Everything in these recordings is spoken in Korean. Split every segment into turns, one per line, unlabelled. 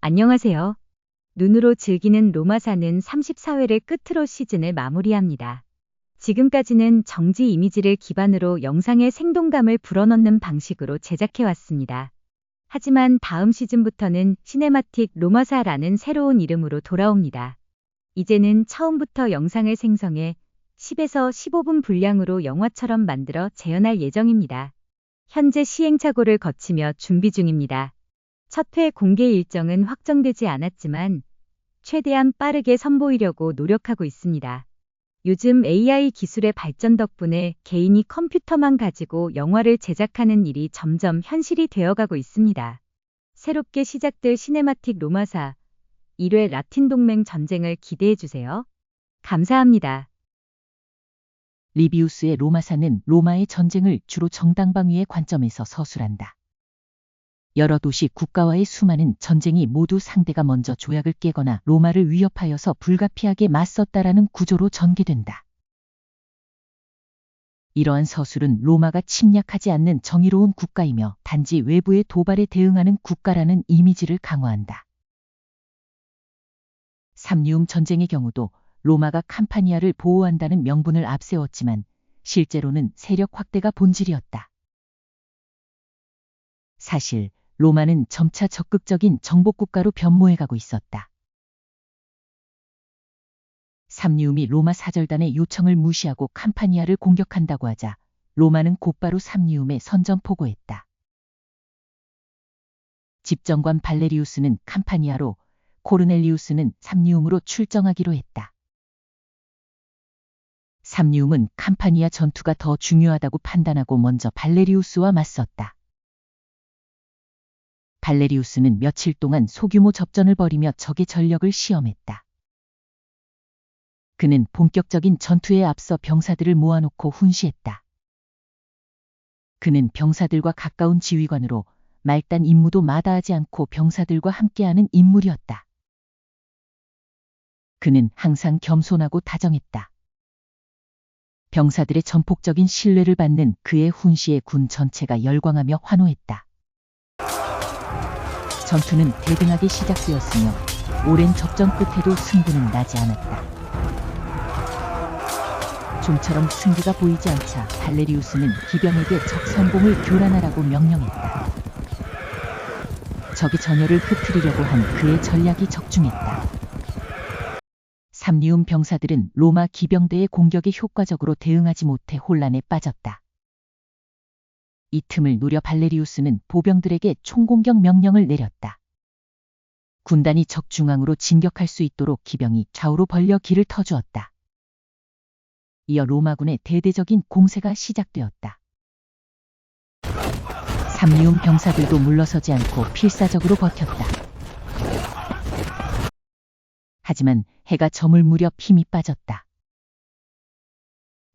안녕하세요. 눈으로 즐기는 로마사는 34회를 끝으로 시즌을 마무리합니다. 지금까지는 정지 이미지를 기반으로 영상의 생동감을 불어넣는 방식으로 제작해왔습니다. 하지만 다음 시즌부터는 시네마틱 로마사라는 새로운 이름으로 돌아옵니다. 이제는 처음부터 영상을 생성해 10에서 15분 분량으로 영화처럼 만들어 재현할 예정입니다. 현재 시행착오를 거치며 준비 중입니다. 첫 회 공개 일정은 확정되지 않았지만 최대한 빠르게 선보이려고 노력하고 있습니다. 요즘 AI 기술의 발전 덕분에 개인이 컴퓨터만 가지고 영화를 제작하는 일이 점점 현실이 되어가고 있습니다. 새롭게 시작될 시네마틱 로마사 1회 라틴 동맹 전쟁을 기대해주세요. 감사합니다.
리비우스의 로마사는 로마의 전쟁을 주로 정당방위의 관점에서 서술한다. 여러 도시 국가와의 수많은 전쟁이 모두 상대가 먼저 조약을 깨거나 로마를 위협하여서 불가피하게 맞섰다라는 구조로 전개된다. 이러한 서술은 로마가 침략하지 않는 정의로운 국가이며 단지 외부의 도발에 대응하는 국가라는 이미지를 강화한다. 삼리움 전쟁의 경우도 로마가 캄파니아를 보호한다는 명분을 앞세웠지만 실제로는 세력 확대가 본질이었다. 사실 로마는 점차 적극적인 정복국가로 변모해가고 있었다. 삼리움이 로마 사절단의 요청을 무시하고 캄파니아를 공격한다고 하자 로마는 곧바로 삼리움에 선전포고했다. 집정관 발레리우스는 캄파니아로, 코르넬리우스는 삼리움으로 출정하기로 했다. 삼리움은 캄파니아 전투가 더 중요하다고 판단하고 먼저 발레리우스와 맞섰다. 발레리우스는 며칠 동안 소규모 접전을 벌이며 적의 전력을 시험했다. 그는 본격적인 전투에 앞서 병사들을 모아놓고 훈시했다. 그는 병사들과 가까운 지휘관으로 말단 임무도 마다하지 않고 병사들과 함께하는 인물이었다. 그는 항상 겸손하고 다정했다. 병사들의 전폭적인 신뢰를 받는 그의 훈시에 군 전체가 열광하며 환호했다. 전투는 대등하게 시작되었으며 오랜 접전 끝에도 승부는 나지 않았다. 좀처럼 승기가 보이지 않자 발레리우스는 기병에게 적 선봉을 교란하라고 명령했다. 적의 전열을 흩트리려고 한 그의 전략이 적중했다. 삼리움 병사들은 로마 기병대의 공격에 효과적으로 대응하지 못해 혼란에 빠졌다. 이 틈을 노려 발레리우스는 보병들에게 총공격 명령을 내렸다. 군단이 적 중앙으로 진격할 수 있도록 기병이 좌우로 벌려 길을 터주었다. 이어 로마군의 대대적인 공세가 시작되었다. 삼리움 병사들도 물러서지 않고 필사적으로 버텼다. 하지만 해가 저물 무렵 힘이 빠졌다.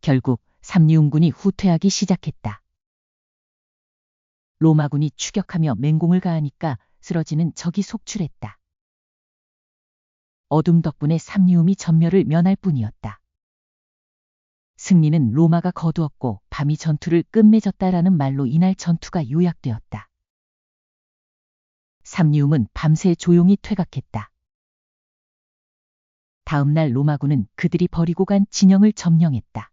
결국 삼리움군이 후퇴하기 시작했다. 로마군이 추격하며 맹공을 가하니까 쓰러지는 적이 속출했다. 어둠 덕분에 삼리움이 전멸을 면할 뿐이었다. 승리는 로마가 거두었고 밤이 전투를 끝맺었다라는 말로 이날 전투가 요약되었다. 삼리움은 밤새 조용히 퇴각했다. 다음 날 로마군은 그들이 버리고 간 진영을 점령했다.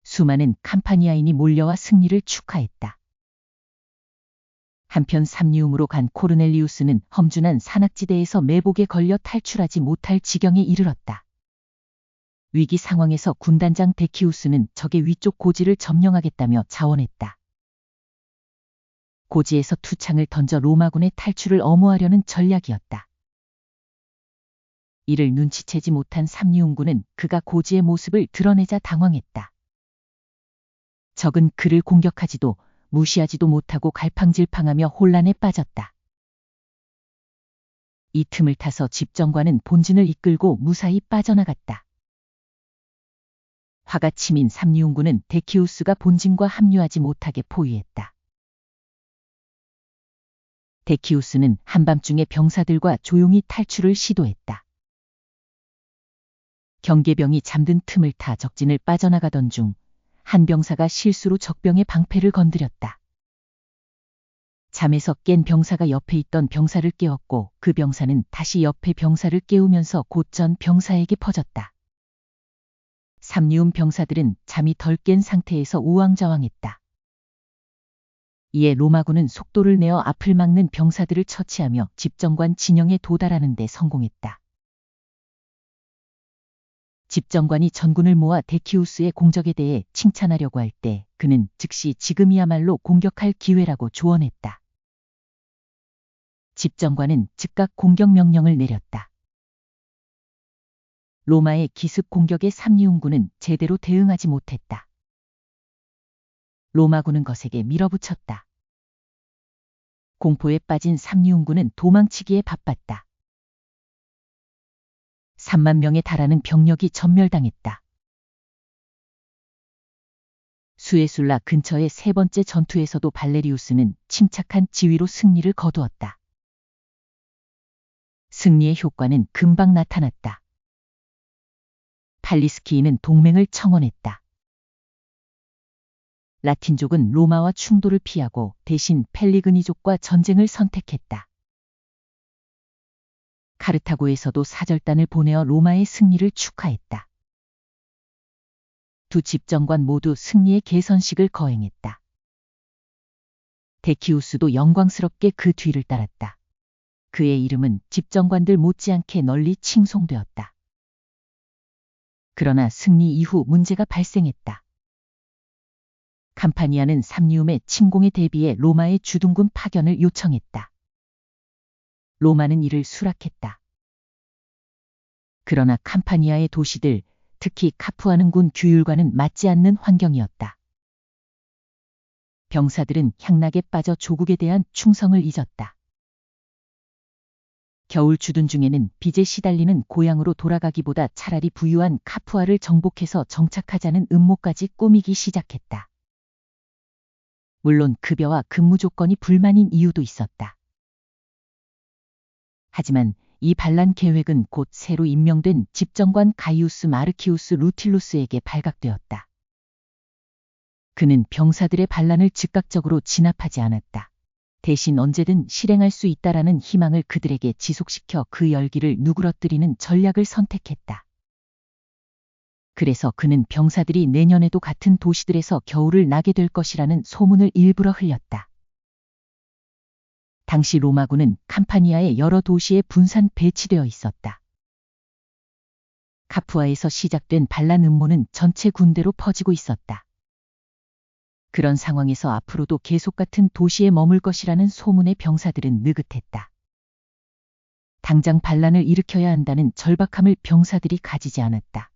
수많은 캄파니아인이 몰려와 승리를 축하했다. 한편 삼리움으로 간 코르넬리우스는 험준한 산악지대에서 매복에 걸려 탈출하지 못할 지경에 이르렀다. 위기 상황에서 군단장 데키우스는 적의 위쪽 고지를 점령하겠다며 자원했다. 고지에서 투창을 던져 로마군의 탈출을 엄호하려는 전략이었다. 이를 눈치채지 못한 삼리움군은 그가 고지의 모습을 드러내자 당황했다. 적은 그를 공격하지도 무시하지도 못하고 갈팡질팡하며 혼란에 빠졌다. 이 틈을 타서 집정관은 본진을 이끌고 무사히 빠져나갔다. 화가 치민 삼리움군은 데키우스가 본진과 합류하지 못하게 포위했다. 데키우스는 한밤중에 병사들과 조용히 탈출을 시도했다. 경계병이 잠든 틈을 타 적진을 빠져나가던 중 한 병사가 실수로 적병의 방패를 건드렸다. 잠에서 깬 병사가 옆에 있던 병사를 깨웠고 그 병사는 다시 옆에 병사를 깨우면서 곧 전 병사에게 퍼졌다. 삼리움 병사들은 잠이 덜 깬 상태에서 우왕좌왕했다. 이에 로마군은 속도를 내어 앞을 막는 병사들을 처치하며 집정관 진영에 도달하는 데 성공했다. 집정관이 전군을 모아 데키우스의 공적에 대해 칭찬하려고 할 때 그는 즉시 지금이야말로 공격할 기회라고 조언했다. 집정관은 즉각 공격 명령을 내렸다. 로마의 기습 공격에 삼리움군은 제대로 대응하지 못했다. 로마군은 거세게 밀어붙였다. 공포에 빠진 삼리움군은 도망치기에 바빴다. 3만 명에 달하는 병력이 전멸당했다. 수에술라 근처의 세 번째 전투에서도 발레리우스는 침착한 지휘로 승리를 거두었다. 승리의 효과는 금방 나타났다. 팔리스키인은 동맹을 청원했다. 라틴족은 로마와 충돌을 피하고 대신 펠리그니족과 전쟁을 선택했다. 카르타고에서도 사절단을 보내어 로마의 승리를 축하했다. 두 집정관 모두 승리의 개선식을 거행했다. 데키우스도 영광스럽게 그 뒤를 따랐다. 그의 이름은 집정관들 못지않게 널리 칭송되었다. 그러나 승리 이후 문제가 발생했다. 캄파니아는 삼리움의 침공에 대비해 로마의 주둔군 파견을 요청했다. 로마는 이를 수락했다. 그러나 캄파니아의 도시들, 특히 카푸아는 군 규율과는 맞지 않는 환경이었다. 병사들은 향락에 빠져 조국에 대한 충성을 잊었다. 겨울 주둔 중에는 빚에 시달리는 고향으로 돌아가기보다 차라리 부유한 카푸아를 정복해서 정착하자는 음모까지 꾸미기 시작했다. 물론 급여와 근무 조건이 불만인 이유도 있었다. 하지만 이 반란 계획은 곧 새로 임명된 집정관 가이우스 마르키우스 루틸루스에게 발각되었다. 그는 병사들의 반란을 즉각적으로 진압하지 않았다. 대신 언제든 실행할 수 있다라는 희망을 그들에게 지속시켜 그 열기를 누그러뜨리는 전략을 선택했다. 그래서 그는 병사들이 내년에도 같은 도시들에서 겨울을 나게 될 것이라는 소문을 일부러 흘렸다. 당시 로마군은 캄파니아의 여러 도시에 분산 배치되어 있었다. 카푸아에서 시작된 반란 음모는 전체 군대로 퍼지고 있었다. 그런 상황에서 앞으로도 계속 같은 도시에 머물 것이라는 소문에 병사들은 느긋했다. 당장 반란을 일으켜야 한다는 절박함을 병사들이 가지지 않았다.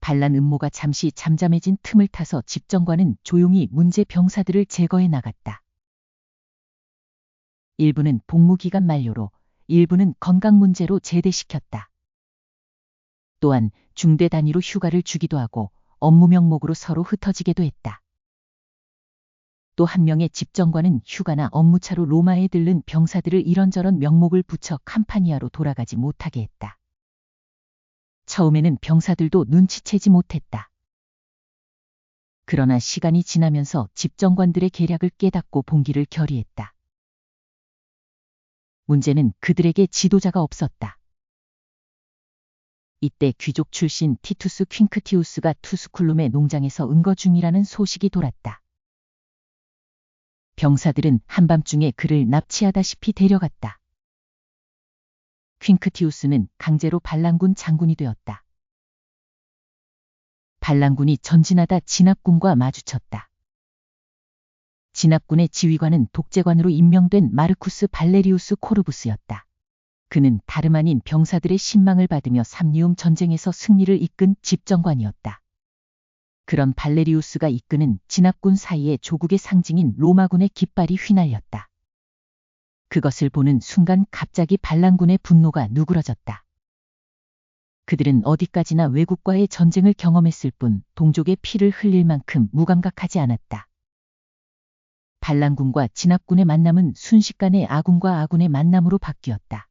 반란 음모가 잠시 잠잠해진 틈을 타서 집정관은 조용히 문제 병사들을 제거해 나갔다. 일부는 복무기간 만료로, 일부는 건강 문제로 제대시켰다. 또한 중대 단위로 휴가를 주기도 하고 업무 명목으로 서로 흩어지게도 했다. 또 한 명의 집정관은 휴가나 업무차로 로마에 들른 병사들을 이런저런 명목을 붙여 캄파니아로 돌아가지 못하게 했다. 처음에는 병사들도 눈치채지 못했다. 그러나 시간이 지나면서 집정관들의 계략을 깨닫고 봉기를 결의했다. 문제는 그들에게 지도자가 없었다. 이때 귀족 출신 티투스 퀸크티우스가 투스쿨룸의 농장에서 은거 중이라는 소식이 돌았다. 병사들은 한밤중에 그를 납치하다시피 데려갔다. 퀸크티우스는 강제로 반란군 장군이 되었다. 반란군이 전진하다 진압군과 마주쳤다. 진압군의 지휘관은 독재관으로 임명된 마르쿠스 발레리우스 코르부스였다. 그는 다름 아닌 병사들의 신망을 받으며 삼리움 전쟁에서 승리를 이끈 집정관이었다. 그런 발레리우스가 이끄는 진압군 사이에 조국의 상징인 로마군의 깃발이 휘날렸다. 그것을 보는 순간 갑자기 반란군의 분노가 누그러졌다. 그들은 어디까지나 외국과의 전쟁을 경험했을 뿐 동족의 피를 흘릴 만큼 무감각하지 않았다. 반란군과 진압군의 만남은 순식간에 아군과 아군의 만남으로 바뀌었다.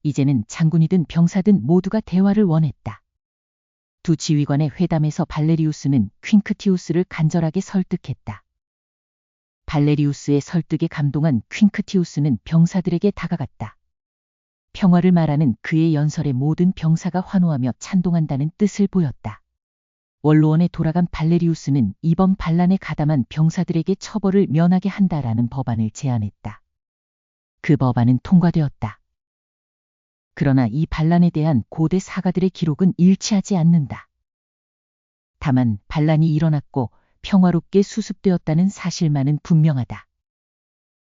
이제는 장군이든 병사든 모두가 대화를 원했다. 두 지휘관의 회담에서 발레리우스는 퀸크티우스를 간절하게 설득했다. 발레리우스의 설득에 감동한 퀸크티우스는 병사들에게 다가갔다. 평화를 말하는 그의 연설에 모든 병사가 환호하며 찬동한다는 뜻을 보였다. 원로원에 돌아간 발레리우스는 이번 반란에 가담한 병사들에게 처벌을 면하게 한다라는 법안을 제안했다. 그 법안은 통과되었다. 그러나 이 반란에 대한 고대 사가들의 기록은 일치하지 않는다. 다만 반란이 일어났고 평화롭게 수습되었다는 사실만은 분명하다.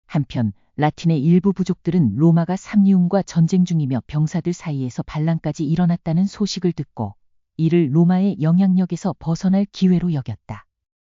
한편 라틴의 일부 부족들은 로마가 삼리움과 전쟁 중이며 병사들 사이에서 반란까지 일어났다는 소식을 듣고 이를 로마의 영향력에서 벗어날 기회로 여겼다.